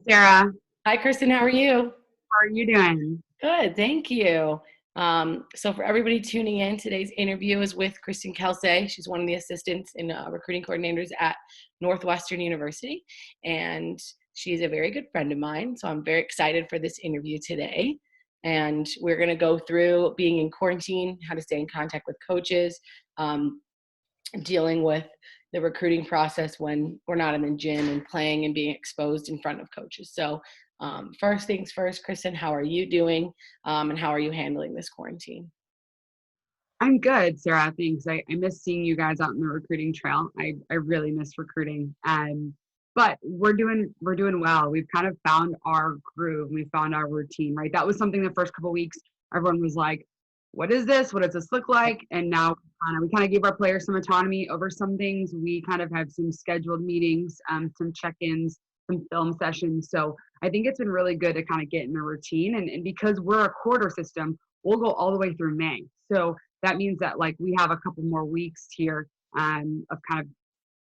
Sarah, Hi, Kristen. How are you? how are you doing? Good, thank you. So, for everybody tuning in, today's interview is with Kristen Kelsay. She's one of the assistants and recruiting coordinators at Northwestern University, and she's a very good friend of mine. So, I'm very excited for this interview today. And we're going to go through being in quarantine, how to stay in contact with coaches, um, dealing with the recruiting process when we're not in the gym and playing and being exposed in front of coaches. So, first things first, Kristen, how are you doing? And how are you handling this quarantine? I'm good, Sarah. Thanks. I miss seeing you guys out in the recruiting trail. I really miss recruiting. But we're doing well. We've kind of found our groove. We found our routine, right? That was something the first couple of weeks, everyone was like, what is this? What does this look like? And now we kind of gave our players some autonomy over some things. We kind of have some scheduled meetings, some check-ins, some film sessions. So I think it's been really good to kind of get in a routine. And because we're a quarter system, we'll go all the way through May. So that means that like we have a couple more weeks here of kind of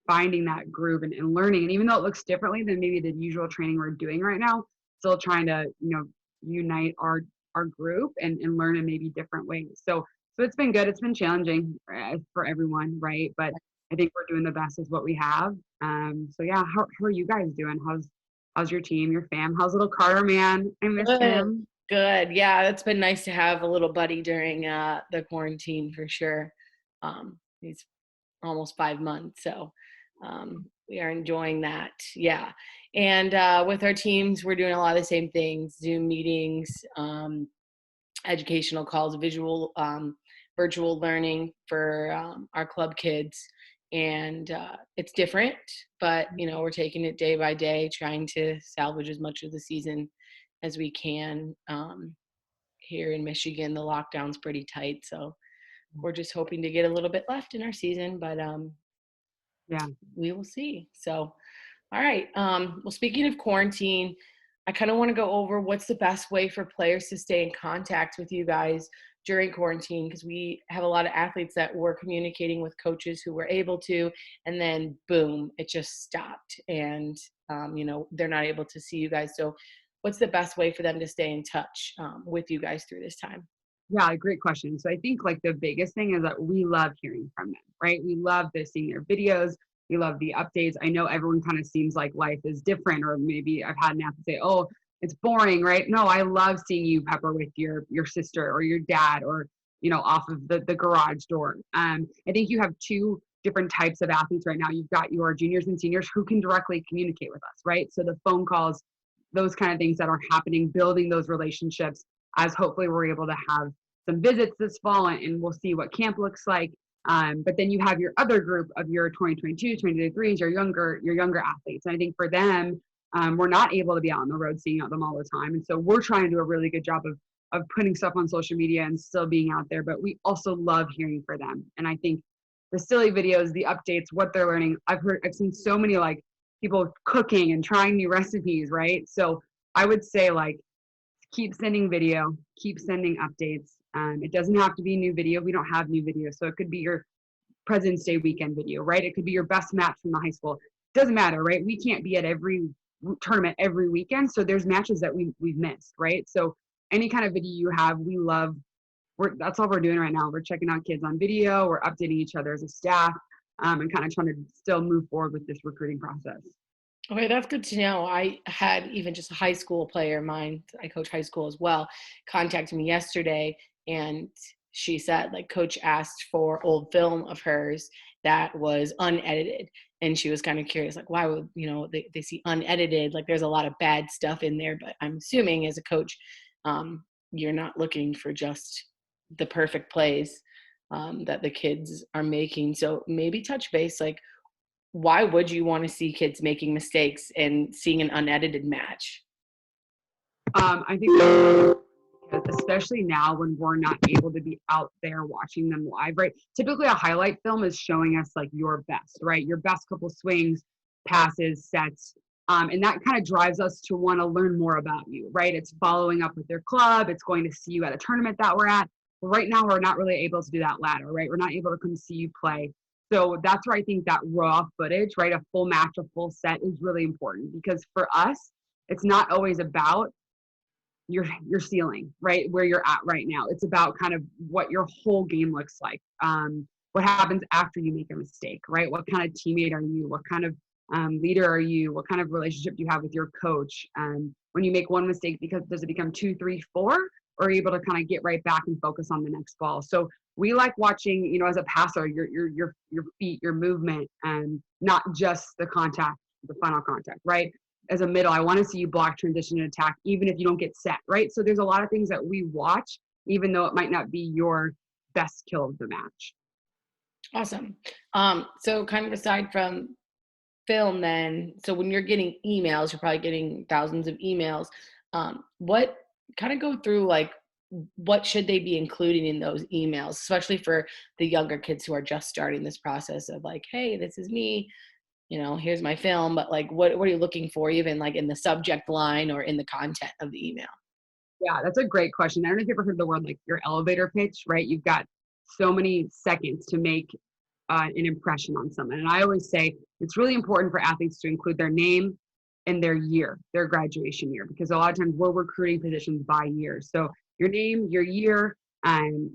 finding that groove and learning. And even though it looks differently than maybe the usual training we're doing right now, still trying to, unite our group and learn in maybe different ways. So it's been good. It's been challenging for everyone, right? But I think we're doing the best with what we have. So yeah, how are you guys doing? How's your team, your fam? How's little Carter man? I miss Good, him. good. Yeah, it's been nice to have a little buddy during the quarantine for sure. He's almost 5 months, so we are enjoying that. Yeah, and with our teams, we're doing a lot of the same things: Zoom meetings, educational calls, virtual learning for our club kids. And it's different, but we're taking it day by day, trying to salvage as much of the season as we can. Here in Michigan, the lockdown's pretty tight, so we're just hoping to get a little bit left in our season, but Yeah. we will see. So, all right. Well, speaking of quarantine, I kind of want to go over what's the best way for players to stay in contact with you guys during quarantine, because we have a lot of athletes that were communicating with coaches who were able to, and then boom, it just stopped, and they're not able to see you guys. So, what's the best way for them to stay in touch with you guys through this time? Yeah, great question. So I think like the biggest thing is that we love hearing from them, right? We love the seeing their videos. We love the updates. I know everyone kind of seems like life is different, or maybe I've had an athlete say, "Oh, it's boring," right? No, I love seeing you pepper with your sister or your dad, or off of the garage door. I think you have two different types of athletes right now. You've got your juniors and seniors who can directly communicate with us, right? So the phone calls, those kind of things that are happening, building those relationships as hopefully we're able to have some visits this fall and we'll see what camp looks like. But then you have your other group of your 2022, 2023s, your younger athletes. And I think for them, we're not able to be out on the road seeing them all the time. And so we're trying to do a really good job of putting stuff on social media and still being out there. But we also love hearing for them. And I think the silly videos, the updates, what they're learning, I've seen so many like people cooking and trying new recipes, right? So I would say like keep sending video, keep sending updates. It doesn't have to be new video. We don't have new video. So it could be your President's Day weekend video, right? It could be your best match from the high school. It doesn't matter, right? We can't be at every tournament every weekend. So there's matches that we've missed, right? So any kind of video you have, we love. That's all we're doing right now. We're checking out kids on video. We're updating each other as a staff, and kind of trying to still move forward with this recruiting process. Okay, that's good to know. I had even just a high school player, mine, I coach high school as well, contacted me yesterday, and she said, like, coach asked for old film of hers that was unedited. And she was kind of curious, like, why would, they see unedited, like there's a lot of bad stuff in there. But I'm assuming as a coach, you're not looking for just the perfect plays that the kids are making. So maybe touch base, like, why would you want to see kids making mistakes and seeing an unedited match? I think especially now when we're not able to be out there watching them live, right? Typically, a highlight film is showing us like your best, right? Your best couple swings, passes, sets. And that kind of drives us to want to learn more about you, right? It's following up with your club. It's going to see you at a tournament that we're at. But right now, we're not really able to do that latter, right? We're not able to come see you play. So that's where I think that raw footage, right? A full match, a full set is really important because for us, it's not always about your ceiling, right? Where you're at right now. It's about kind of what your whole game looks like. What happens after you make a mistake, right? What kind of teammate are you? What kind of leader are you? What kind of relationship do you have with your coach? When you make one mistake, because does it become 2, 3, 4, or are you able to kind of get right back and focus on the next ball? So we like watching, as a passer, your feet, your movement, and not just the contact, the final contact, right? As a middle, I want to see you block, transition, and attack, even if you don't get set, right? So there's a lot of things that we watch, even though it might not be your best kill of the match. Awesome. So kind of aside from film then, so when you're getting emails, you're probably getting thousands of emails. What kind of go through, like, what should they be including in those emails, especially for the younger kids who are just starting this process of like, hey, this is me, here's my film, but like, what are you looking for, even like in the subject line or in the content of the email? Yeah, that's a great question. I don't know if you've ever heard the word like your elevator pitch, right? You've got so many seconds to make an impression on someone. And I always say it's really important for athletes to include their name and their year, their graduation year, because a lot of times we're recruiting positions by year. So your name, your year, and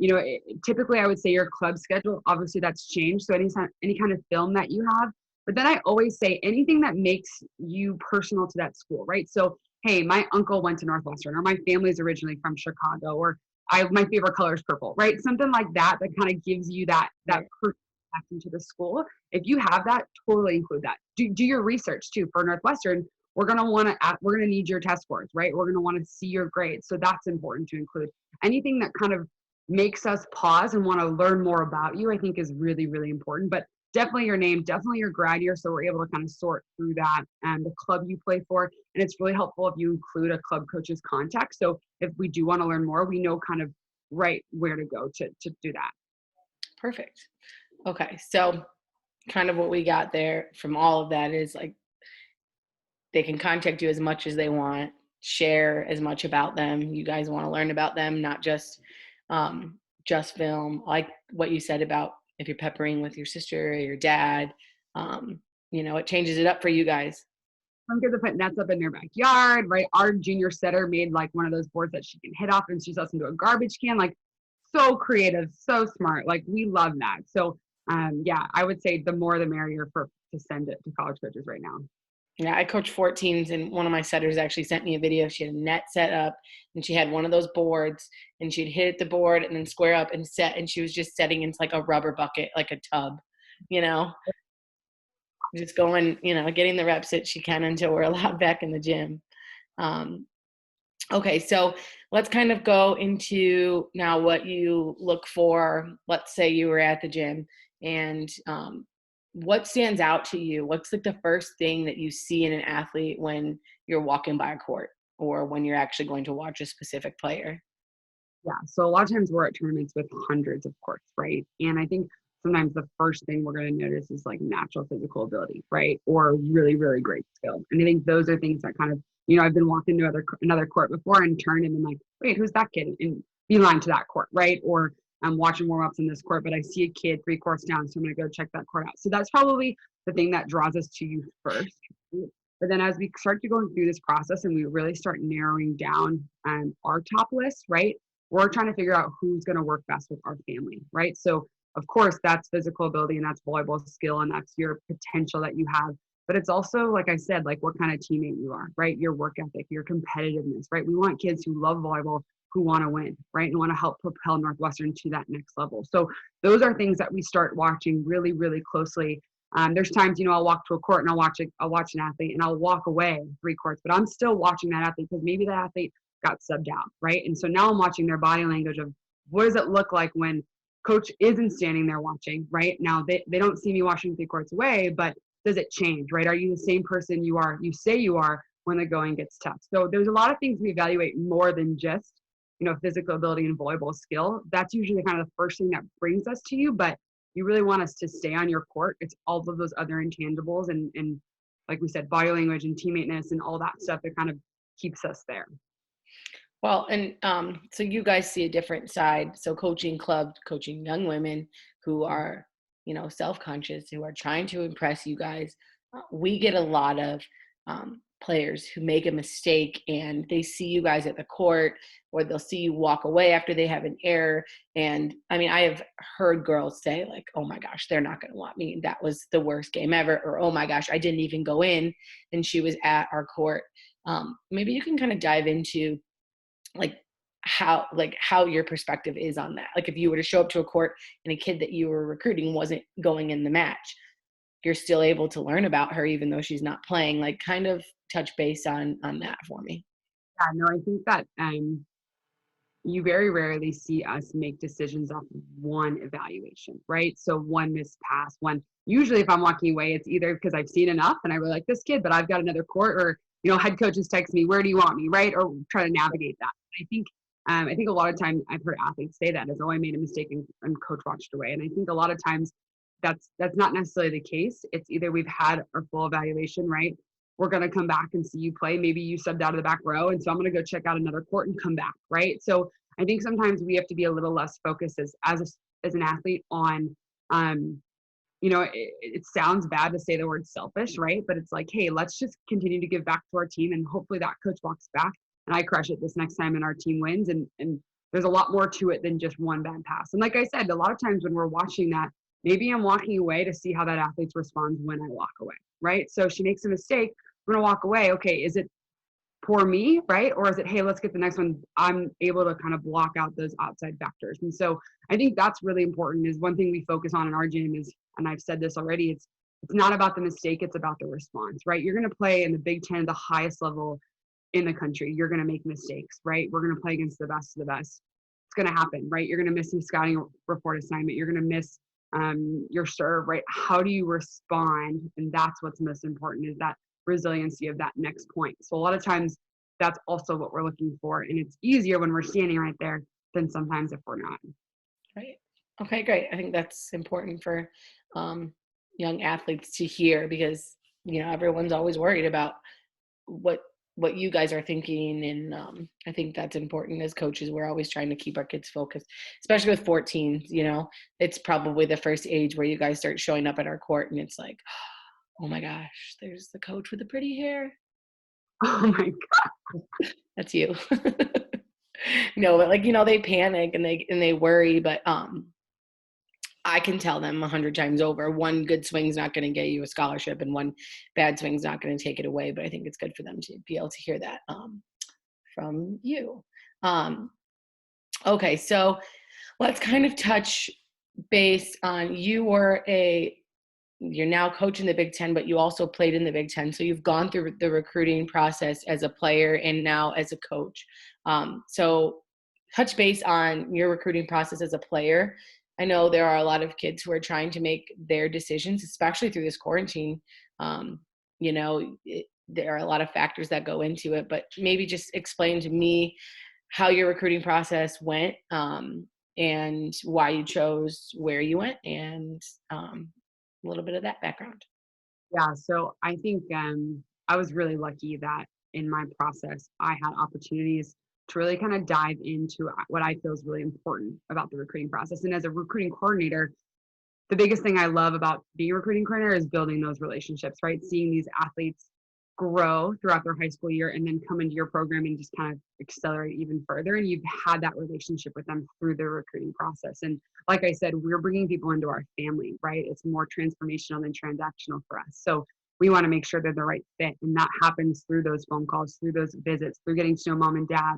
typically I would say your club schedule. Obviously that's changed. So any kind of film that you have. But then I always say anything that makes you personal to that school, right? So hey, my uncle went to Northwestern, or my family's originally from Chicago, or my favorite color is purple, right? Something like that kind of gives you that personal connection to the school. If you have that, totally include that. Do your research too. For Northwestern, we're gonna need your test scores, right? We're gonna want to see your grades, so that's important to include. Anything that kind of makes us pause and want to learn more about you, I think, is really, really important. But definitely your name, definitely your grad year, so we're able to kind of sort through that, and the club you play for. And it's really helpful if you include a club coach's contact, so if we do want to learn more, we know kind of right where to go to do that. Perfect. Okay, so kind of what we got there from all of that is like, they can contact you as much as they want, share as much about them. You guys want to learn about them, not just film. Like what you said about if you're peppering with your sister or your dad, it changes it up for you guys. Some kids are putting nets up in their backyard, right? Our junior setter made like one of those boards that she can hit off and she sets into a garbage can. Like, so creative, so smart. Like, we love that. So yeah, I would say the more the merrier to send it to college coaches right now. Yeah, I coach 14s, and one of my setters actually sent me a video. She had a net set up, and she had one of those boards, and she'd hit the board and then square up and set, and she was just setting into like a rubber bucket, like a tub, just going, getting the reps that she can until we're allowed back in the gym. Okay, so let's kind of go into now what you look for. Let's say you were at the gym, and what stands out to you? What's like the first thing that you see in an athlete when you're walking by a court or when you're actually going to watch a specific player? Yeah, so a lot of times we're at tournaments with hundreds of courts, right? And I think sometimes the first thing we're going to notice is like natural physical ability, right? Or really, really great skill. And I think those are things that kind of, I've been walking to another court before and turned and been like, wait, who's that kid? And beeline to that court, right? Or I'm watching warm-ups in this court, but I see a kid 3 courts down, so I'm going to go check that court out. So that's probably the thing that draws us to you first. But then as we start to go through this process and we really start narrowing down our top list, right? We're trying to figure out who's going to work best with our family, right? So of course, that's physical ability and that's volleyball skill and that's your potential that you have. But it's also, like I said, like what kind of teammate you are, right? Your work ethic, your competitiveness, right? We want kids who love volleyball, who want to win, right? And want to help propel Northwestern to that next level. So those are things that we start watching really, really closely. There's times, I'll walk to a court and I'll watch an athlete and I'll walk away 3 courts, but I'm still watching that athlete because maybe that athlete got subbed out, right? And so now I'm watching their body language of what does it look like when coach isn't standing there watching, right? Now they don't see me watching 3 courts away, but does it change, right? Are you the same person you say you are when the going gets tough? So there's a lot of things we evaluate more than just, physical ability and volleyball skill. That's usually kind of the first thing that brings us to you, but you really want us to stay on your court. It's all of those other intangibles and like we said, body language and teammateness and all that stuff that kind of keeps us there. Well, and so you guys see a different side. So coaching young women who are, self-conscious, who are trying to impress you guys. We get a lot of players who make a mistake and they see you guys at the court, or they'll see you walk away after they have an error. And I mean, I have heard girls say like, oh my gosh, they're not going to want me. That was the worst game ever. Or, oh my gosh, I didn't even go in and she was at our court. Maybe you can kind of dive into like how your perspective is on that. Like if you were to show up to a court and a kid that you were recruiting wasn't going in the match, you're still able to learn about her even though she's not playing. Like kind of touch base on that for me. Yeah, no, I think that you very rarely see us make decisions off of one evaluation, right? So one missed pass, usually if I'm walking away, it's either because I've seen enough and I really like this kid, but I've got another court, or, head coaches text me, where do you want me, right? Or try to navigate that. I think a lot of times I've heard athletes say that as, oh, I made a mistake and coach watched away. And I think a lot of times that's not necessarily the case. It's either we've had our full evaluation, right? We're going to come back and see you play. Maybe you subbed out of the back row. And so I'm going to go check out another court and come back, right? So I think sometimes we have to be a little less focused as an athlete on, it sounds bad to say the word selfish, right? But it's like, hey, let's just continue to give back to our team. And hopefully that coach walks back and I crush it this next time and our team wins. And there's a lot more to it than just one bad pass. And like I said, a lot of times when we're watching that, maybe I'm walking away to see how that athlete responds when I walk away, right? So she makes a mistake, I'm going to walk away. Okay, is it poor me, right? Or is it, hey, let's get the next one. I'm able to kind of block out those outside factors. And so I think that's really important. Is one thing we focus on in our gym is, and I've said this already, it's not about the mistake, it's about the response, right? You're going to play in the Big Ten, the highest level in the country. You're going to make mistakes, right? We're going to play against the best of the best. It's going to happen, right? You're going to miss some scouting report assignment. You're going to miss your serve, right? How do you respond? And that's what's most important, is that resiliency of that next point. So a lot of times that's also what we're looking for. And it's easier when we're standing right there than sometimes if we're not. Right. Okay, great. I think that's important for young athletes to hear, because, everyone's always worried about what you guys are thinking. And I think that's important as coaches. We're always trying to keep our kids focused, especially with 14s, it's probably the first age where you guys start showing up at our court and it's like, oh my gosh, there's the coach with the pretty hair. Oh my God. That's you. No, but they panic and they worry, but I can tell them 100 times over, one good swing's not going to get you a scholarship and one bad swing's not going to take it away. But I think it's good for them to be able to hear that from you. Okay, so let's kind of touch base on, you're now coaching the Big Ten, but you also played in the Big Ten. So you've gone through the recruiting process as a player and now as a coach. So touch base on your recruiting process as a player. I know there are a lot of kids who are trying to make their decisions, especially through this quarantine. There are a lot of factors that go into it, but maybe just explain to me how your recruiting process went, and why you chose where you went, and a little bit of that background. Yeah, so I think I was really lucky that in my process, I had opportunities to really kind of dive into what I feel is really important about the recruiting process. And as a recruiting coordinator, the biggest thing I love about being a recruiting coordinator is building those relationships, right? Seeing these athletes grow throughout their high school year and then come into your program and just kind of accelerate even further. And you've had that relationship with them through the recruiting process. And like I said, we're bringing people into our family, right? It's more transformational than transactional for us. So we want to make sure they're the right fit. And that happens through those phone calls, through those visits, through getting to know mom and dad.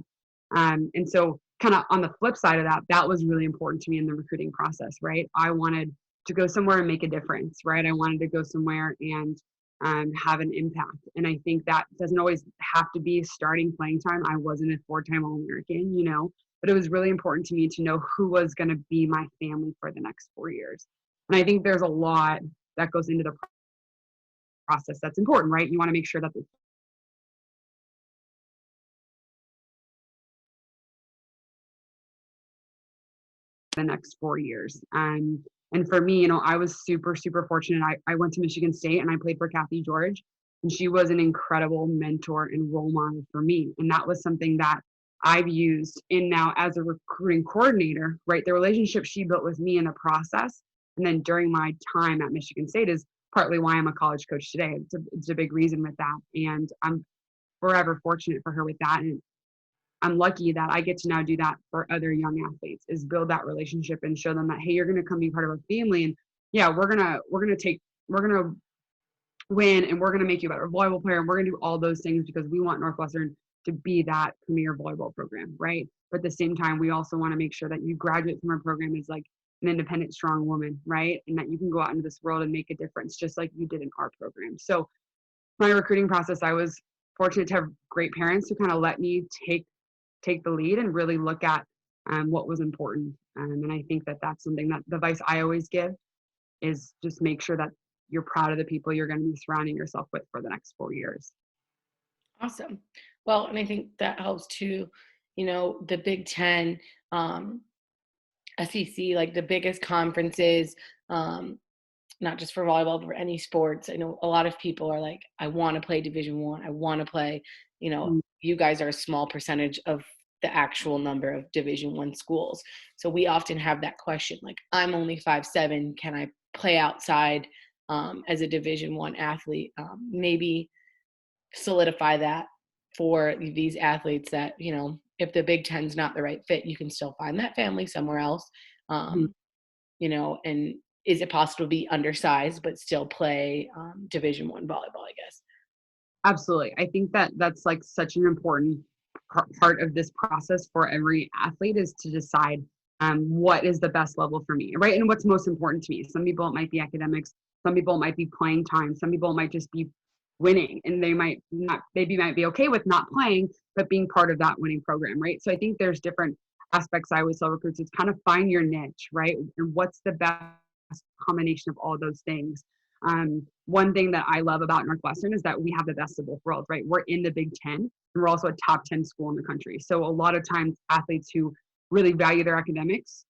And so kind of on the flip side of that was really important to me in the recruiting process, right? I wanted to go somewhere and make a difference, right? I wanted to go somewhere and have an impact. And I think that doesn't always have to be starting playing time. I wasn't a 4-time All-American, but it was really important to me to know who was going to be my family for the next 4 years. And I think there's a lot that goes into the process that's important, right? You want to make sure that the next 4 years. And for me, I was super, super fortunate. I went to Michigan State and I played for Kathy George, and she was an incredible mentor and role model for me. And that was something that I've used in now as a recruiting coordinator, right? The relationship she built with me in the process, and then during my time at Michigan State, is partly why I'm a college coach today. It's a big reason with that. And I'm forever fortunate for her with that. And I'm lucky that I get to now do that for other young athletes, is build that relationship and show them that, hey, you're going to come be part of our family. And yeah, we're going to win, and we're going to make you a better volleyball player. And we're going to do all those things because we want Northwestern to be that premier volleyball program. Right. But at the same time, we also want to make sure that you graduate from our program as like an independent, strong woman. Right. And that you can go out into this world and make a difference, just like you did in our program. So my recruiting process, I was fortunate to have great parents who kind of let me take the lead and really look at what was important. And I think that that's something that the advice I always give is just make sure that you're proud of the people you're going to be surrounding yourself with for the next 4 years. Awesome. Well, and I think that helps too, the Big Ten, SEC, like the biggest conferences, not just for volleyball, but for any sports. I know a lot of people are like, I want to play Division I. I want to play, you guys are a small percentage of the actual number of Division I schools. So we often have that question, like, I'm only 5'7", can I play outside as a Division I athlete? Maybe solidify that for these athletes that, if the Big Ten's not the right fit, you can still find that family somewhere else. And is it possible to be undersized but still play Division I volleyball, I guess? Absolutely. I think that that's like such an important part of this process for every athlete, is to decide what is the best level for me, right? And what's most important to me. Some people, it might be academics. Some people, it might be playing time. Some people, it might just be winning, and they might be okay with not playing, but being part of that winning program, right? So I think there's different aspects. I always tell recruits, it's kind of find your niche, right? And what's the best combination of all those things. One thing that I love about Northwestern is that we have the best of both worlds, right? We're in the Big Ten, and we're also a top 10 school in the country. So a lot of times athletes who really value their academics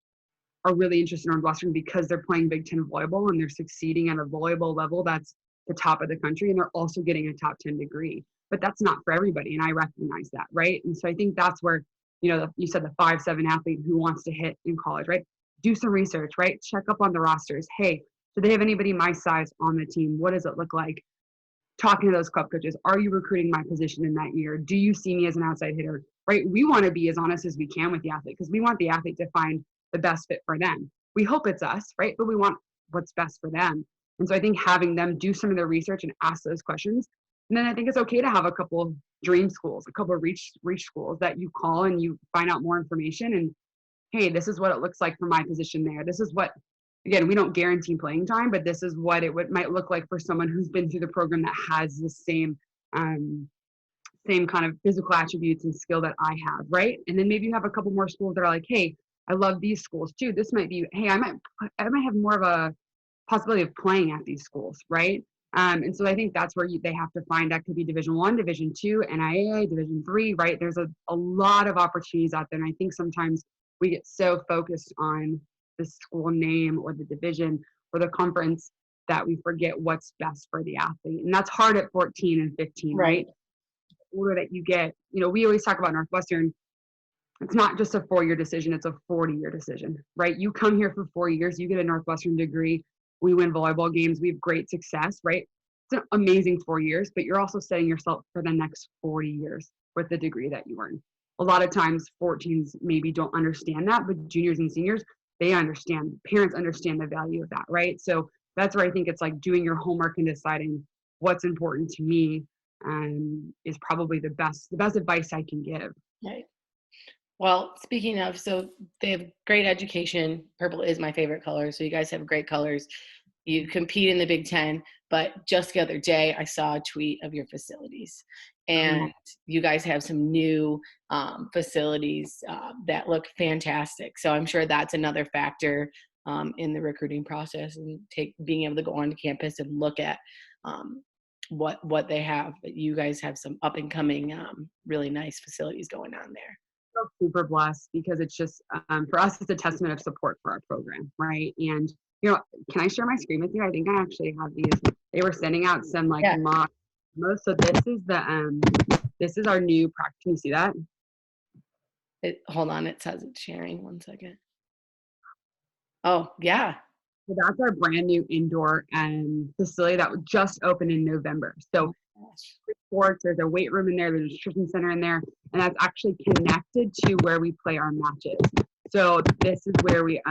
are really interested in Northwestern because they're playing Big Ten volleyball and they're succeeding at a volleyball level that's the top of the country, and they're also getting a top 10 degree. But that's not for everybody, and I recognize that, right? And so I think that's where, you said the 5'7" athlete who wants to hit in college, right? Do some research, right? Check up on the rosters. Hey, do they have anybody my size on the team? What does it look like? Talking to those club coaches. Are you recruiting my position in that year? Do you see me as an outside hitter, right? We want to be as honest as we can with the athlete, because we want the athlete to find the best fit for them. We hope it's us, right? But we want what's best for them. And so I think having them do some of their research and ask those questions. And then I think it's okay to have a couple of dream schools, a couple of reach schools that you call and you find out more information. And hey, this is what it looks like for my position there. This is what, again, we don't guarantee playing time, but this is what might look like for someone who's been through the program that has the same kind of physical attributes and skill that I have, right? And then maybe you have a couple more schools that are like, hey, I love these schools too. This might be, hey, I might have more of a possibility of playing at these schools, right? And so I think that's where they have to find. That could be Division I, Division II, NIAA, Division III, right? There's a lot of opportunities out there. And I think sometimes we get so focused on the school name or the division or the conference that we forget what's best for the athlete. And that's hard at 14 and 15, right? The older that you get, we always talk about Northwestern. It's not just a 4-year decision, it's a 40-year decision, right? You come here for 4 years, you get a Northwestern degree, we win volleyball games, we have great success, right? It's an amazing 4 years, but you're also setting yourself for the next 40 years with the degree that you earn. A lot of times 14s maybe don't understand that, but juniors and seniors, they understand. Parents understand the value of that, right? So that's where I think it's like doing your homework and deciding what's important to me is probably the best advice I can give. Right. Well, speaking of, so they have great education. Purple is my favorite color. So you guys have great colors. You compete in the Big Ten, but just the other day I saw a tweet of your facilities, and you guys have some new facilities that look fantastic. So I'm sure that's another factor in the recruiting process, and being able to go onto campus and look at what they have. But you guys have some up and coming, really nice facilities going on there. Super blessed, because it's just for us, it's a testament of support for our program, right? And can I share my screen with you? I think I actually have these. They were sending out some mock demos. So this is our new practice. Can you see that? Hold on, it says it's sharing. 1 second. Oh yeah. So that's our brand new indoor facility that just opened in November. So sports. There's a weight room in there. There's a nutrition center in there. And that's actually connected to where we play our matches. So this is where we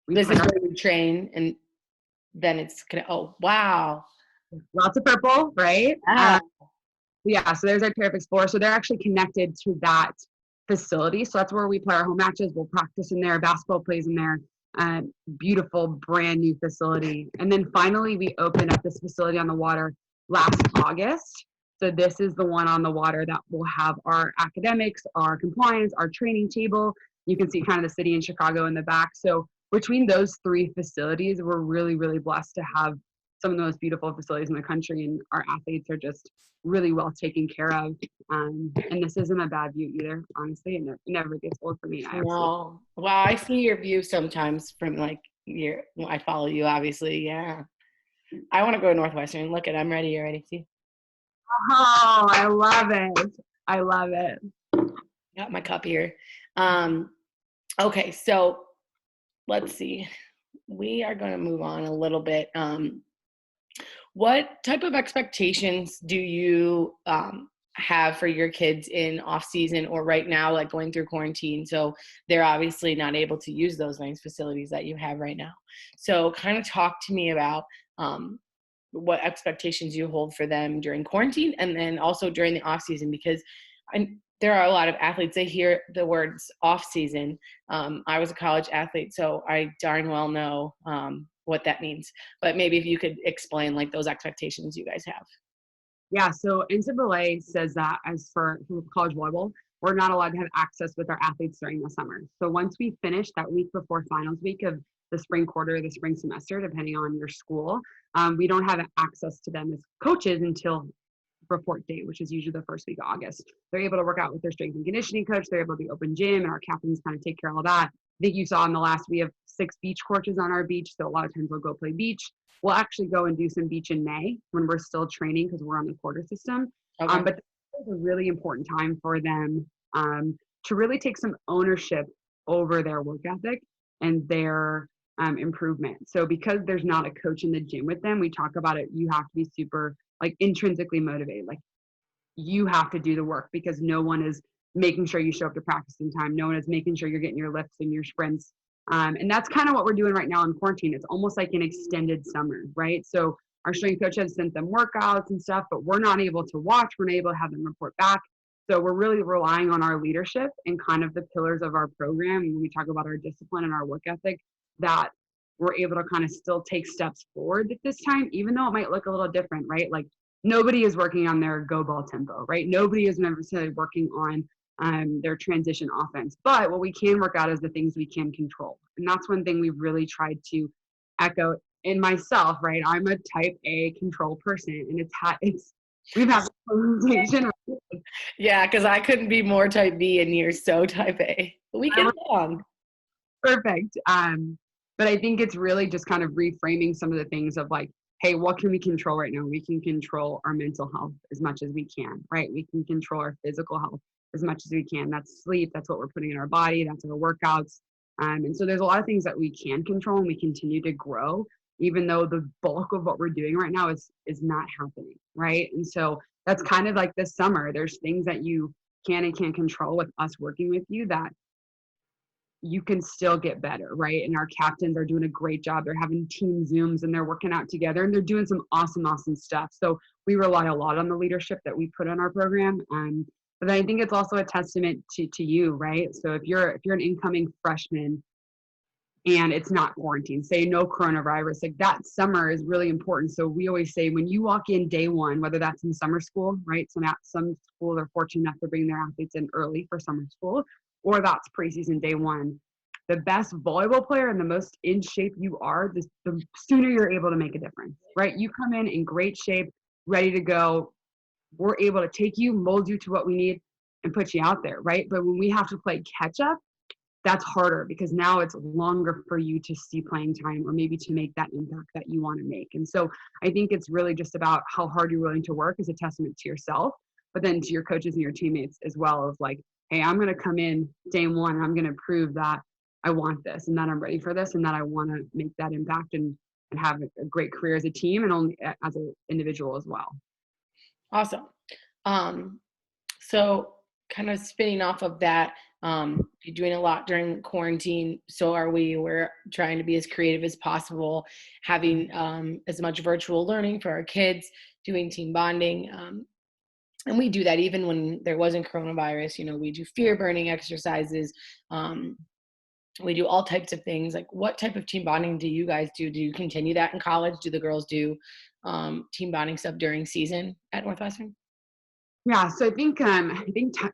this is where we train, and then it's oh wow, lots of purple, right? Yeah, so there's our Turf Explorer. So they're actually connected to that facility. So that's where we play our home matches. We'll practice in there. Basketball plays in there. Beautiful, brand new facility. And then finally, we opened up this facility on the water last August. So this is the one on the water that will have our academics, our compliance, our training table. You can see kind of the city in Chicago in the back. So between those 3 facilities, we're really, really blessed to have some of the most beautiful facilities in the country, and our athletes are just really well taken care of. And this isn't a bad view either, honestly. It never gets old for me. Wow, I see your view sometimes from like I follow you, obviously. Yeah, I want to go to Northwestern. Look at, I'm ready. You're ready. See? Oh, I love it. I love it. Got my cup here. Okay, so let's see. We are going to move on a little bit. What type of expectations do you have for your kids in off season or right now, like going through quarantine? So they're obviously not able to use those nice facilities that you have right now. So kind of talk to me about what expectations you hold for them during quarantine and then also during the off season, because there are a lot of athletes, they hear the words off season. I was a college athlete, so I darn well know what that means. But maybe if you could explain like those expectations you guys have. Yeah, so NCAA says that as for college volleyball, we're not allowed to have access with our athletes during the summer. So once we finish that week before finals week of the spring quarter, the spring semester, depending on your school, we don't have access to them as coaches until report date, which is usually the first week of August. They're able to work out with their strength and conditioning coach. They're able to be open gym, and our captains kind of take care of all that. I think you saw in the last, we have 6 beach courses on our beach. So a lot of times we'll go play beach. We'll actually go and do some beach in May when we're still training because we're on the quarter system. Okay. But it's a really important time for them to really take some ownership over their work ethic and their improvement. So because there's not a coach in the gym with them, we talk about it. You have to be super like intrinsically motivated. Like you have to do the work because no one is making sure you show up to practice in time. No one is making sure you're getting your lifts and your sprints. And that's kind of what we're doing right now in quarantine. It's almost like an extended summer, right? So our strength coach has sent them workouts and stuff, but we're not able to watch. We're not able to have them report back. So we're really relying on our leadership and kind of the pillars of our program. When we talk about our discipline and our work ethic, that we're able to kind of still take steps forward at this time, even though it might look a little different, right? Like nobody is working on their go ball tempo, right? Nobody is necessarily working on their transition offense. But what we can work out is the things we can control. And that's one thing we've really tried to echo in myself, right? I'm a type A control person, and we've had a conversation. Yeah, because I couldn't be more type B and you're so type A. We get along. Perfect. But I think it's really just kind of reframing some of the things of like, hey, what can we control right now? We can control our mental health as much as we can, right? We can control our physical health as much as we can. That's sleep. That's what we're putting in our body. That's our workouts. And so there's a lot of things that we can control, and we continue to grow, even though the bulk of what we're doing right now is not happening, right? And so that's kind of like this summer. There's things that you can and can't control with us working with you that you can still get better, right? And our captains are doing a great job. They're having team Zooms and they're working out together and they're doing some awesome stuff. So we rely a lot on the leadership that we put on our program. But I think it's also a testament to you, right? So if you're an incoming freshman and it's not quarantine, say no coronavirus, like that summer is really important. So we always say when you walk in day one, whether that's in summer school, right? So now some schools are fortunate enough to bring their athletes in early for summer school, or that's preseason day one. The best volleyball player and the most in shape you are, the sooner you're able to make a difference, right? You come in great shape, ready to go. We're able to take you, mold you to what we need, and put you out there, right? But when we have to play catch up, that's harder because now it's longer for you to see playing time or maybe to make that impact that you want to make. And so I think it's really just about how hard you're willing to work as a testament to yourself, but then to your coaches and your teammates as well of like, hey, I'm going to come in day one and I'm going to prove that I want this and that I'm ready for this and that I want to make that impact and have a great career as a team and only as an individual as well. Awesome. Um, so kind of spinning off of that, you're doing a lot during quarantine. So are we. We're trying to be as creative as possible, having as much virtual learning for our kids, doing team bonding. And we do that even when there wasn't coronavirus. You know, we do fear burning exercises. Um, we do all types of things. Like, what type of team bonding do you guys do? Do you continue that in college? Do the girls do team bonding stuff during season at Northwestern? Yeah, so I think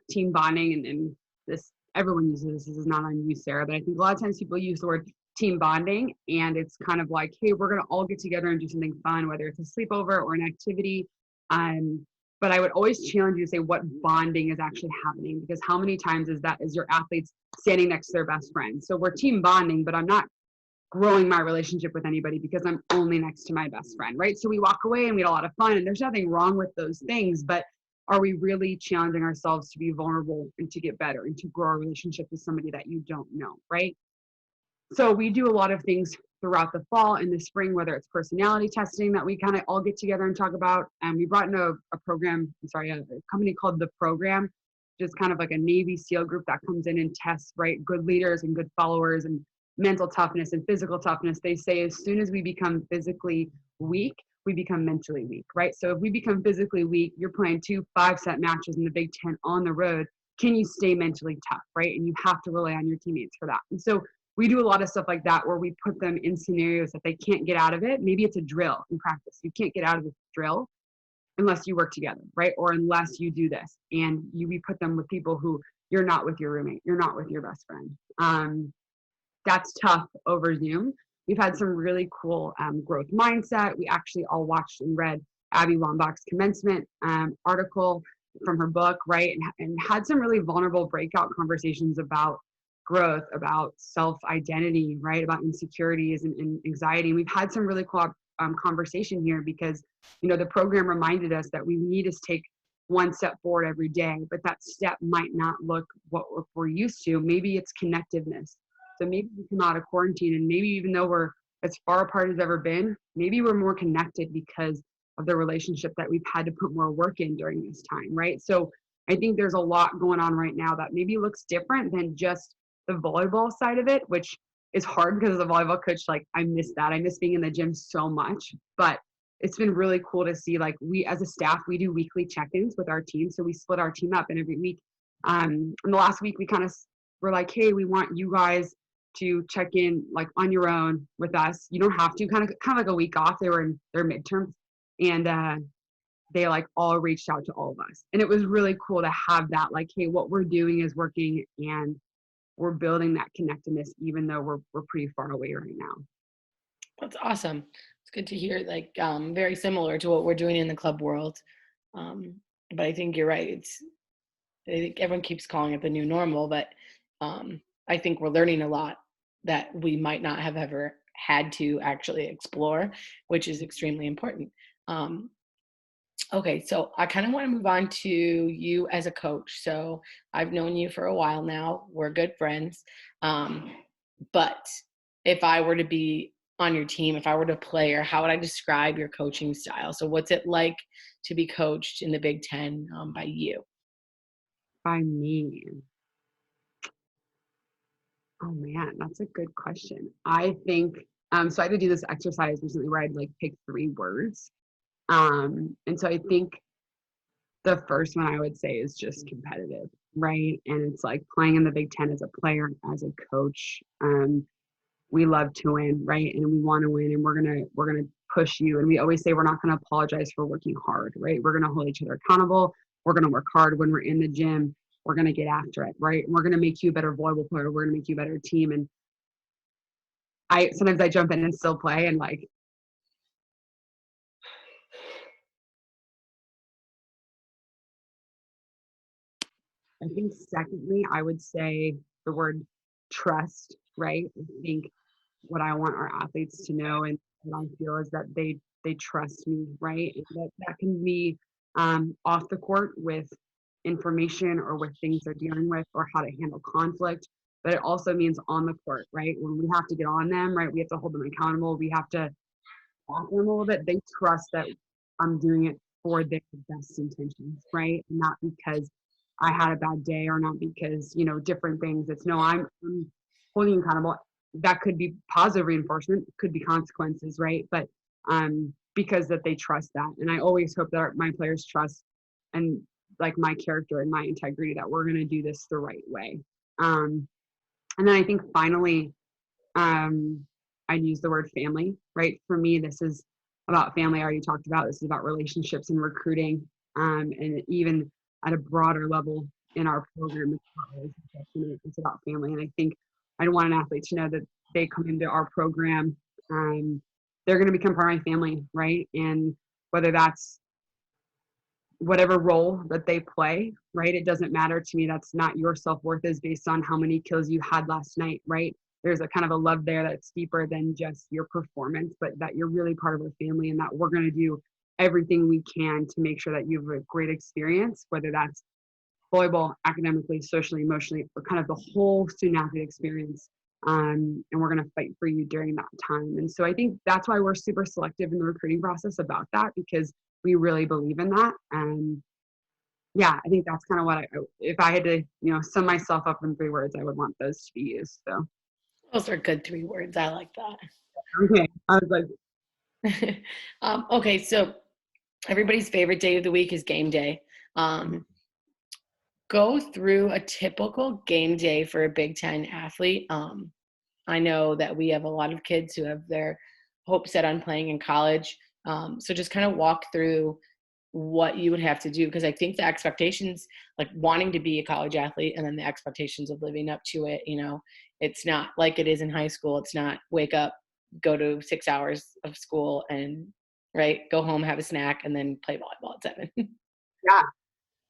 team bonding and this everyone uses this is not on you, Sarah, but I think a lot of times people use the word team bonding and it's kind of like, hey, we're gonna all get together and do something fun, whether it's a sleepover or an activity. Um, but I would always challenge you to say what bonding is actually happening because how many times is your athletes standing next to their best friend? So we're team bonding, but I'm not growing my relationship with anybody because I'm only next to my best friend, right? So we walk away and we had a lot of fun and there's nothing wrong with those things, but are we really challenging ourselves to be vulnerable and to get better and to grow a relationship with somebody that you don't know, right? So we do a lot of things throughout the fall and the spring, whether it's personality testing that we kind of all get together and talk about. And we brought in a program, a company called The Program, just kind of like a Navy SEAL group that comes in and tests, right, good leaders and good followers and mental toughness and physical toughness. They say as soon as we become physically weak, we become mentally weak, right? So if we become physically weak, you're playing 2 5-set matches in the Big Ten on the road. Can you stay mentally tough, right? And you have to rely on your teammates for that. And so we do a lot of stuff like that where we put them in scenarios that they can't get out of it. Maybe it's a drill in practice. You can't get out of this drill unless you work together, right? Or unless you do this. And we put them with people who you're not with your roommate, you're not with your best friend. That's tough over Zoom. We've had some really cool growth mindset. We actually all watched and read Abby Wambach's commencement article from her book, right? And had some really vulnerable breakout conversations about growth, about self-identity, right? About insecurities and anxiety. And we've had some really cool conversation here because, the program reminded us that we need to take one step forward every day, but that step might not look what we're used to. Maybe it's connectiveness. So maybe we come out of quarantine and maybe even though we're as far apart as ever been, maybe we're more connected because of the relationship that we've had to put more work in during this time, right? So I think there's a lot going on right now that maybe looks different than just the volleyball side of it, which is hard because as a volleyball coach, like I miss that. I miss being in the gym so much, but it's been really cool to see like we as a staff, we do weekly check-ins with our team. So we split our team up and every week. In the last week, we kind of were like, hey, we want you guys to check in like on your own with us. You don't have to kind of like a week off. They were in their midterms and they like all reached out to all of us. And it was really cool to have that like, hey, what we're doing is working and we're building that connectedness even though we're pretty far away right now. That's awesome. It's good to hear, like, very similar to what we're doing in the club world. But I think you're right. I think everyone keeps calling it the new normal, but I think we're learning a lot that we might not have ever had to actually explore, which is extremely important. Okay, so I kind of want to move on to you as a coach. So I've known you for a while now. We're good friends. But if I were to be on your team, if I were to player, how would I describe your coaching style? So what's it like to be coached in the Big Ten by you? By me. Oh man, that's a good question. I think so I had to do this exercise recently where I'd like pick 3 words. And so I think the first one I would say is just competitive, right? And it's like playing in the Big Ten as a player, as a coach. We love to win, right? And we want to win, and we're gonna push you. And we always say we're not gonna apologize for working hard, right? We're gonna hold each other accountable. We're gonna work hard when we're in the gym. We're gonna get after it, right? And we're gonna make you a better volleyball player. We're gonna make you a better team. And I sometimes I jump in and still play, and like I think secondly, I would say the word trust, right? I think what I want our athletes to know and what I feel is that they trust me, right? And that can be off the court with information or with things they're dealing with or how to handle conflict. But it also means on the court, right? When we have to get on them, right? We have to hold them accountable. We have to walk them a little bit. They trust that I'm doing it for their best intentions, right? Not because I had a bad day or not because, different things. It's no, I'm holding you accountable. That could be positive reinforcement, could be consequences, right? But because that they trust that. And I always hope that my players trust and like my character and my integrity that we're going to do this the right way. And then I think finally, I'd use the word family, right? For me, this is about family. I already talked about this is about relationships and recruiting, and even at a broader level in our program, it's about relationships and it's about family. And I think I want an athlete to know that they come into our program, they're going to become part of my family, right? And whether that's whatever role that they play, right? It doesn't matter to me. That's not your self-worth is based on how many kills you had last night, right? There's a kind of a love there that's deeper than just your performance, but that you're really part of our family and that we're going to do everything we can to make sure that you have a great experience, whether that's volleyball, academically, socially, emotionally, or kind of the whole student athlete experience. And we're going to fight for you during that time. And so I think that's why we're super selective in the recruiting process about that, because we really believe in that. And yeah, I think that's kind of what if I had to, sum myself up in 3 words, I would want those to be used. So Those are good 3 words. I like that. okay, I was like, okay, so everybody's favorite day of the week is game day. Go through a typical game day for a Big Ten athlete. I know that we have a lot of kids who have their hopes set on playing in college. So just kind of walk through what you would have to do, because I think the expectations, like wanting to be a college athlete and then the expectations of living up to it, it's not like it is in high school. It's not wake up, go to 6 hours of school and go home, have a snack, and then play volleyball at 7. yeah,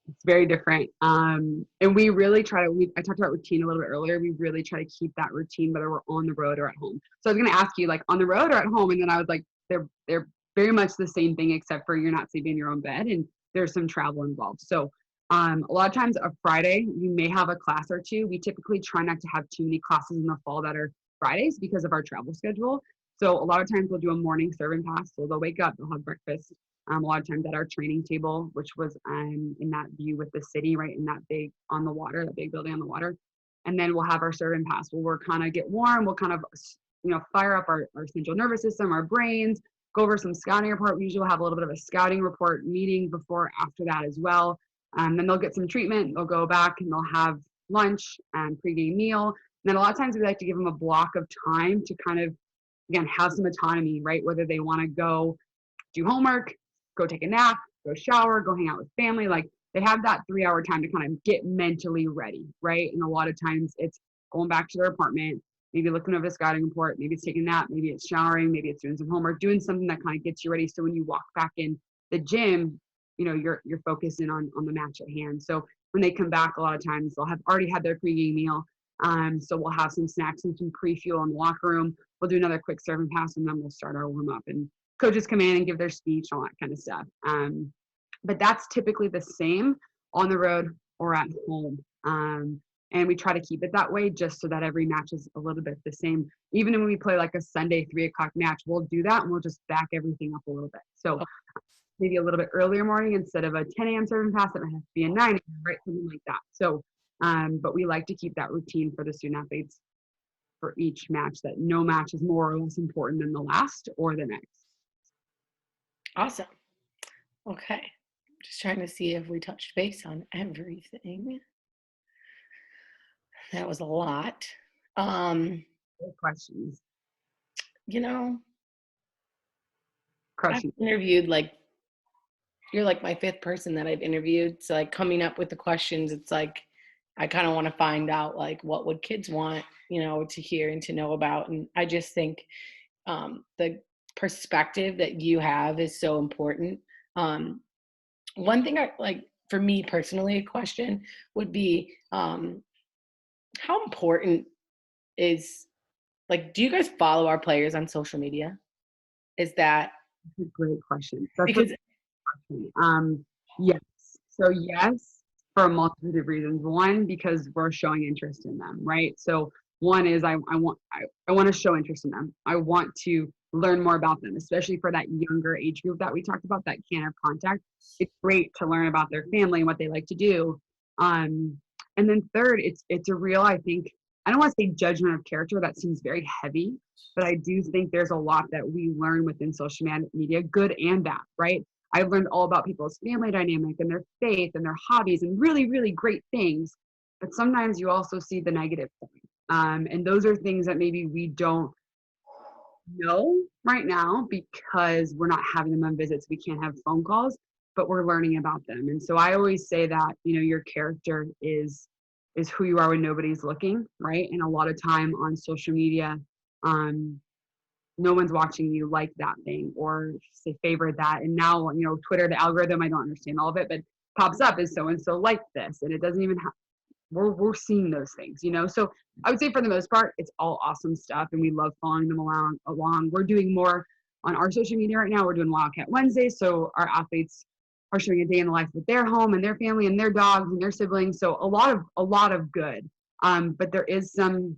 it's very different. And we really try to, I talked about routine a little bit earlier. We really try to keep that routine, whether we're on the road or at home. So I was going to ask you, like, on the road or at home? And then I was like, they're very much the same thing, except for you're not sleeping in your own bed and there's some travel involved. So a lot of times a Friday, you may have a class or two. We typically try not to have too many classes in the fall that are Fridays because of our travel schedule. So a lot of times we'll do a morning serve and pass. So they'll wake up, they'll have breakfast. A lot of times at our training table, which was in that view with the city, right, in that big on the water, that big building on the water. And then we'll have our serve and pass. We'll kind of get warm. We'll kind of, fire up our central nervous system, our brains, go over some scouting report. We usually have a little bit of a scouting report meeting before, after that as well. Then they'll get some treatment. They'll go back and they'll have lunch and pregame meal. And then a lot of times we like to give them a block of time to kind of, again, have some autonomy, right? Whether they want to go do homework, go take a nap, go shower, go hang out with family. Like they have that 3-hour time to kind of get mentally ready, right? And a lot of times it's going back to their apartment, maybe looking over the scouting report, maybe it's taking a nap, maybe it's showering, maybe it's doing some homework, doing something that kind of gets you ready. So when you walk back in the gym, you're focusing on the match at hand. So when they come back, a lot of times they'll have already had their pregame meal. So we'll have some snacks and some pre-fuel in the locker room. We'll do another quick serve and pass, and then we'll start our warm up. And coaches come in and give their speech, all that kind of stuff. But that's typically the same on the road or at home. And we try to keep it that way just so that every match is a little bit the same. Even when we play like a Sunday 3:00 match, we'll do that and we'll just back everything up a little bit. So maybe a little bit earlier morning instead of a 10 a.m. serve and pass, it might have to be a 9 a.m., right? Something like that. So, but we like to keep that routine for the student athletes for each match, that no match is more or less important than the last or the next. Awesome. Okay. Just trying to see if we touched base on everything. That was a lot. Good questions. I've interviewed you're like my 5th person that I've interviewed. So like coming up with the questions, it's like I kind of want to find out like what would kids want, to hear and to know about. And I just think the perspective that you have is so important. One thing for me personally, a question would be how important is, do you guys follow our players on social media? Is that a great question? Because yes. So yes, for a multitude of reasons. One, because we're showing interest in them, right? So One is I want to show interest in them. I want to learn more about them, especially for that younger age group that we talked about that can't have contact. It's great to learn about their family and what they like to do. And then third, it's a real, I think, I don't want to say judgment of character. That seems very heavy, but I do think there's a lot that we learn within social media, good and bad, right? I've learned all about people's family dynamic and their faith and their hobbies and really, really great things. But sometimes you also see the negative side. And those are things that maybe we don't know right now because we're not having them on visits. We can't have phone calls, but we're learning about them. And so I always say that, your character is who you are when nobody's looking, right? And a lot of time on social media, no one's watching you like that thing or say favorite that. And now, Twitter, the algorithm, I don't understand all of it, but pops up as so and so like this, and it doesn't even have. We're seeing those things, So I would say for the most part, it's all awesome stuff, and we love following them along. We're doing more on our social media right now. We're doing Wildcat Wednesdays, so our athletes are showing a day in the life with their home and their family and their dogs and their siblings. So a lot of good. But there is some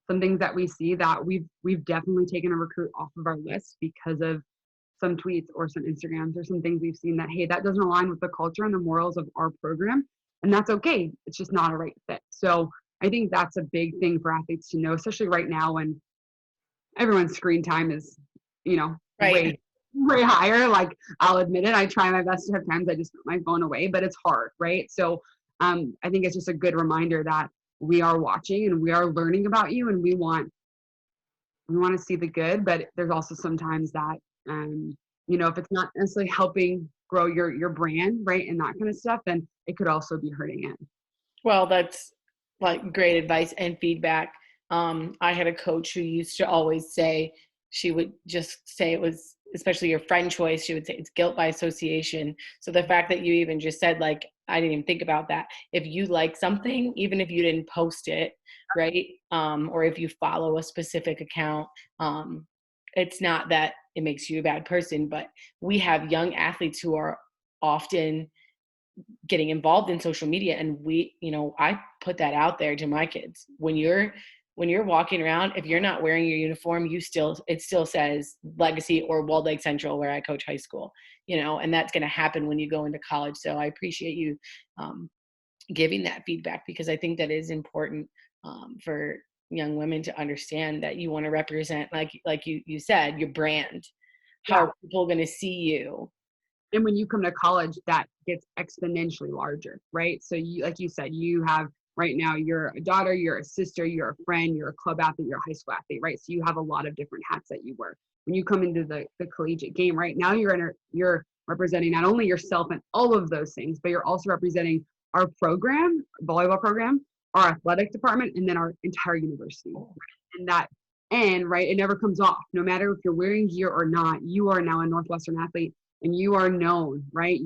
things that we see that we've definitely taken a recruit off of our list because of some tweets or some Instagrams or some things we've seen that, hey, that doesn't align with the culture and the morals of our program. And that's okay. It's just not a right fit. So I think that's a big thing for athletes to know, especially right now when everyone's screen time is, Right. way higher. Like, I'll admit it. I try my best to have times I just put my phone away, but it's hard, right? So I think it's just a good reminder that we are watching and we are learning about you, and we want to see the good, but there's also sometimes that, if it's not necessarily helping grow your brand, right, and that kind of stuff, then it could also be hurting it. Well, that's like great advice and feedback. I had a coach who used to always say, she would just say it was, especially your friend choice, she would say it's guilt by association. So the fact that you even just said, like, I didn't even think about that. If you like something, even if you didn't post it, right? Or if you follow a specific account, it's not that it makes you a bad person, but we have young athletes who are often getting involved in social media, and I put that out there to my kids. When you're walking around, if you're not wearing your uniform, it still says Legacy or Walled Lake Central, where I coach high school, and that's going to happen when you go into college. So I appreciate you giving that feedback, because I think that is important for young women to understand that you want to represent, like you said, your brand. How are people going to see you? And when you come to college, that gets exponentially larger, right? So you, like you said, you have right now, you're a daughter, you're a sister, you're a friend, you're a club athlete, you're a high school athlete, right? So you have a lot of different hats that you wear. When you come into the collegiate game right now, you're representing not only yourself and all of those things, but you're also representing our program, volleyball program, our athletic department, and then our entire university. And that, and right, it never comes off. No matter if you're wearing gear or not, you are now a Northwestern athlete, and you are known, right?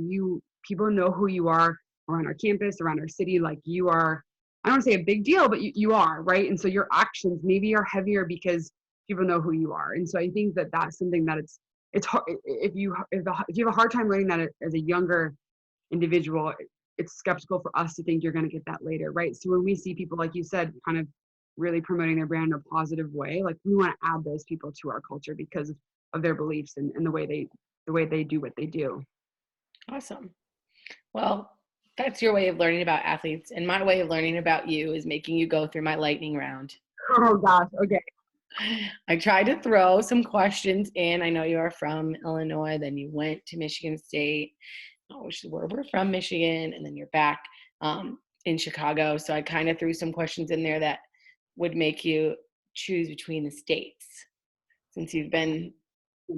People know who you are around our campus, around our city. Like, you are, I don't want to say a big deal, but you are, right? And so your actions maybe are heavier because people know who you are. And so I think that that's something that it's hard if you have a hard time learning that as a younger individual. It's skeptical for us to think you're going to get that later, right? So when we see people, like you said, kind of really promoting their brand in a positive way, like, we want to add those people to our culture because of their beliefs and the way they do what they do. Awesome. Well, that's your way of learning about athletes. And my way of learning about you is making you go through my lightning round. Oh gosh. Okay. I tried to throw some questions in. I know you are from Illinois, then you went to Michigan State. We're from Michigan, and then you're back in Chicago. So I kind of threw some questions in there that would make you choose between the states, since you've been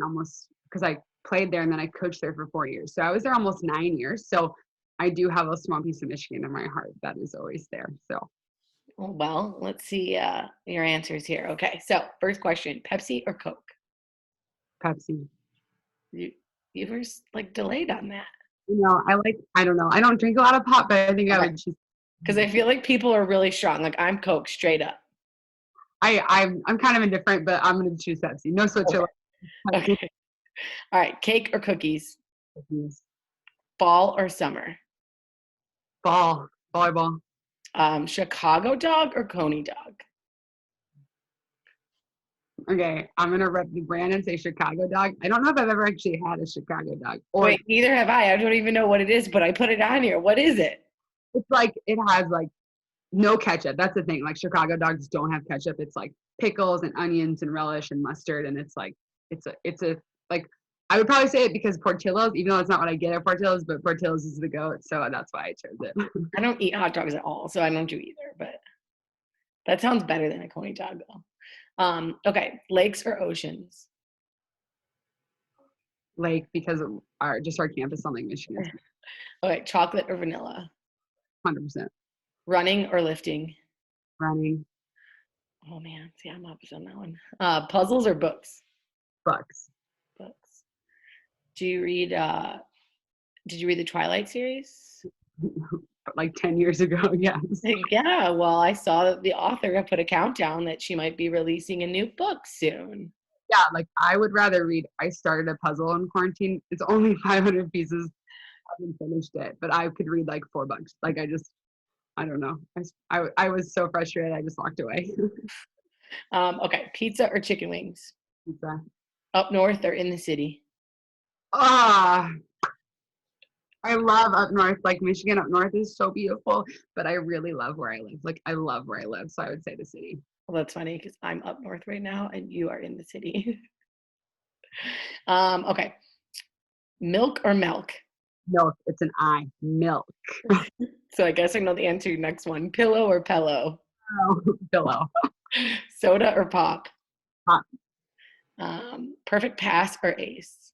almost, because I played there and then I coached there for 4 years. So I was there almost 9 years. So I do have a small piece of Michigan in my heart that is always there. So, well, let's see your answers here. Okay, so first question: Pepsi or Coke? Pepsi. You were like delayed on that. I don't know. I don't drink a lot of pop, but I think I would choose. Because I feel like people are really strong. Like, I'm Coke straight up. I'm kind of indifferent, but I'm going to choose Pepsi. No switch. Okay. All right. Cake or cookies? Cookies. Fall or summer? Volleyball. Chicago dog or Coney dog? Okay, I'm gonna rep the brand and say Chicago dog. I don't know if I've ever actually had a Chicago dog. Or Wait, neither have I. I don't even know what it is, but I put it on here. What is it? it's like it has like no ketchup. That's the thing. Like Chicago dogs don't have ketchup. It's like pickles and onions and relish and mustard. And it's like it's a like I would probably say it because Portillo's, even though it's not what I get at Portillo's, but Portillo's is the goat. So that's why I chose it. I don't eat hot dogs at all, so I don't do either, but that sounds better than a coney dog though. Okay, lakes or oceans? Like because of our campus on Lake Michigan, Okay, chocolate or vanilla? 100% Running or lifting? running Oh man, see, I'm opposite on that one. Puzzles or books? bucks. Books. Do you read? Did you read the Twilight series? Like 10 years ago, yes. Yeah. Well, I saw that the author had put a countdown that she might be releasing a new book soon. Yeah, like I would rather read. I started a puzzle in quarantine. It's only 500 pieces. I haven't finished it, but I could read like 4 books. Like I don't know. I was so frustrated. I just walked away. Okay, pizza or chicken wings? Pizza. Up north or in the city? Ah, I love up north. Like Michigan up north is so beautiful, but I really love where I live. Like I love where I live, so I would say the city. Well, that's funny because I'm up north right now and you are in the city. Okay, milk or milk? Milk. It's an I. Milk. So I guess I know the answer to your next one. Pillow or pillow? Oh, pillow. Soda or pop? Pop. Perfect pass or ace?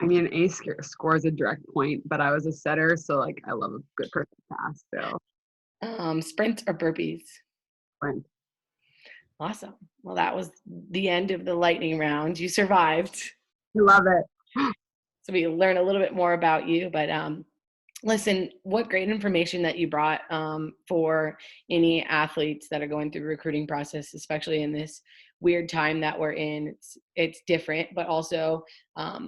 I mean, ace scores a direct point, but I was a setter, so like I love a good perfect pass. So Sprint or burpees? sprint. Awesome. Well, that was the end of the lightning round. You survived. I love it. So we learn a little bit more about you, but listen, what great information that you brought for any athletes that are going through the recruiting process, especially in this weird time that we're in. It's different, but also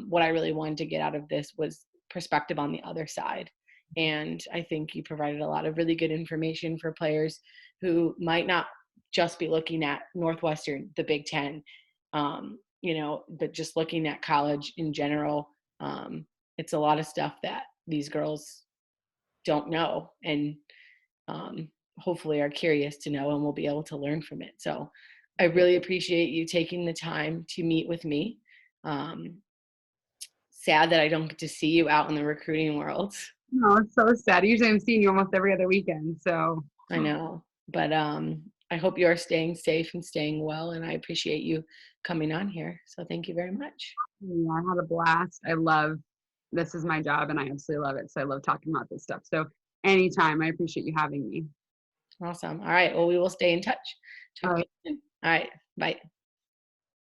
what I really wanted to get out of this was perspective on the other side. And I think you provided a lot of really good information for players who might not just be looking at Northwestern, the Big Ten, but just looking at college in general. It's a lot of stuff that these girls don't know and hopefully are curious to know, and we'll be able to learn from it. So I really appreciate you taking the time to meet with me. Sad that I don't get to see you out in the recruiting world. No, it's so sad. Usually I'm seeing you almost every other weekend. So I know, but I hope you are staying safe and staying well, and I appreciate you coming on here. So thank you very much. yeah, I had a blast. This is my job and I absolutely love it. So I love talking about this stuff. So anytime, I appreciate you having me. Awesome. All right. Well, we will stay in touch. All right. All right. Bye.